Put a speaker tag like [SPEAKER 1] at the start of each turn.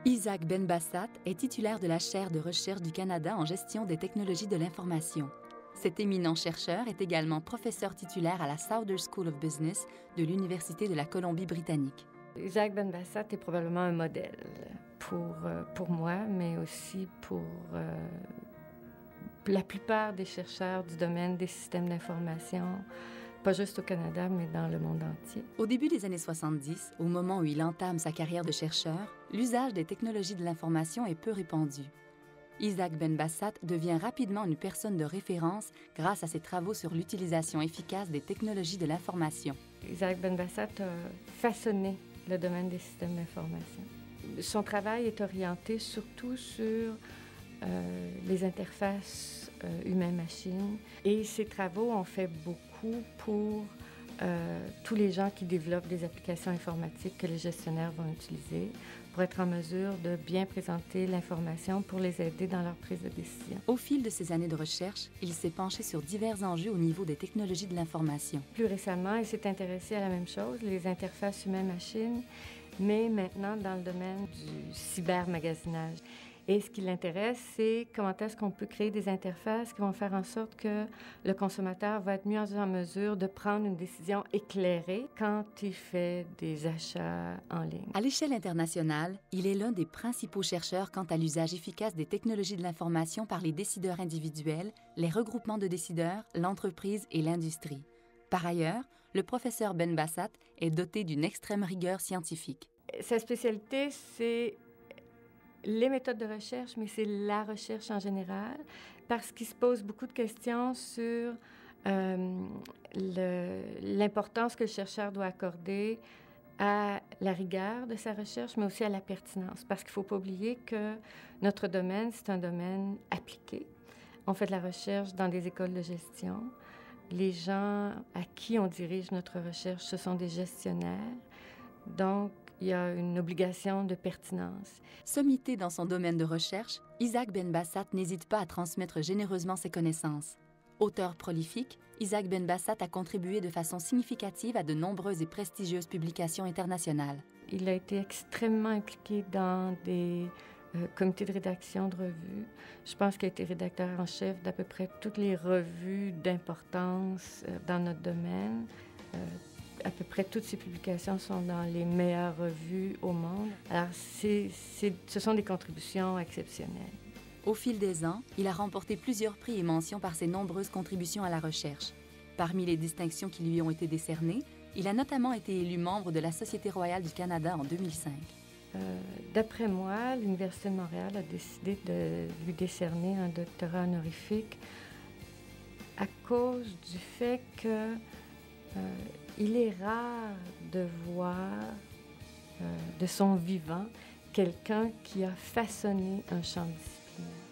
[SPEAKER 1] Isaac Benbassat est titulaire de la chaire de recherche du Canada en gestion des technologies de l'information. Cet éminent chercheur est également professeur titulaire à la Southern School of Business de l'Université de la Colombie-Britannique.
[SPEAKER 2] Isaac Benbassat est probablement un modèle pour moi, mais aussi pour la plupart des chercheurs du domaine des systèmes d'information, pas juste au Canada, mais dans le monde entier.
[SPEAKER 1] Au début des années 70, au moment où il entame sa carrière de chercheur, l'usage des technologies de l'information est peu répandu. Isaac Benbassat devient rapidement une personne de référence grâce à ses travaux sur l'utilisation efficace des technologies de l'information.
[SPEAKER 2] Isaac Benbassat a façonné le domaine des systèmes d'information. Son travail est orienté surtout sur les interfaces humain-machine et ses travaux ont fait beaucoup pour tous les gens qui développent des applications informatiques que les gestionnaires vont utiliser pour être en mesure de bien présenter l'information pour les aider dans leur prise de décision.
[SPEAKER 1] Au fil de ses années de recherche, il s'est penché sur divers enjeux au niveau des technologies de l'information.
[SPEAKER 2] Plus récemment, il s'est intéressé à la même chose, les interfaces humain-machine, mais maintenant dans le domaine du cybermagasinage. Et ce qui l'intéresse, c'est comment est-ce qu'on peut créer des interfaces qui vont faire en sorte que le consommateur va être mieux en mesure de prendre une décision éclairée quand il fait des achats en ligne.
[SPEAKER 1] À l'échelle internationale, il est l'un des principaux chercheurs quant à l'usage efficace des technologies de l'information par les décideurs individuels, les regroupements de décideurs, l'entreprise et l'industrie. Par ailleurs, le professeur Benbassat est doté d'une extrême rigueur scientifique.
[SPEAKER 2] Sa spécialité, c'est les méthodes de recherche, mais c'est la recherche en général, parce qu'il se pose beaucoup de questions sur l'importance que le chercheur doit accorder à la rigueur de sa recherche, mais aussi à la pertinence, parce qu'il ne faut pas oublier que notre domaine, c'est un domaine appliqué. On fait de la recherche dans des écoles de gestion. Les gens à qui on dirige notre recherche, ce sont des gestionnaires. Donc, il y a une obligation de pertinence.
[SPEAKER 1] Sommité dans son domaine de recherche, Isaac Benbassat n'hésite pas à transmettre généreusement ses connaissances. Auteur prolifique, Isaac Benbassat a contribué de façon significative à de nombreuses et prestigieuses publications internationales.
[SPEAKER 2] Il a été extrêmement impliqué dans des comités de rédaction de revues. Je pense qu'il a été rédacteur en chef d'à peu près toutes les revues d'importance dans notre domaine. À peu près toutes ses publications sont dans les meilleures revues au monde. Alors, ce sont des contributions exceptionnelles.
[SPEAKER 1] Au fil des ans, il a remporté plusieurs prix et mentions par ses nombreuses contributions à la recherche. Parmi les distinctions qui lui ont été décernées, il a notamment été élu membre de la Société royale du Canada en 2005.
[SPEAKER 2] D'après moi, l'Université de Montréal a décidé de lui décerner un doctorat honorifique à cause du fait que il est rare de voir de son vivant quelqu'un qui a façonné un champ disciplinaire.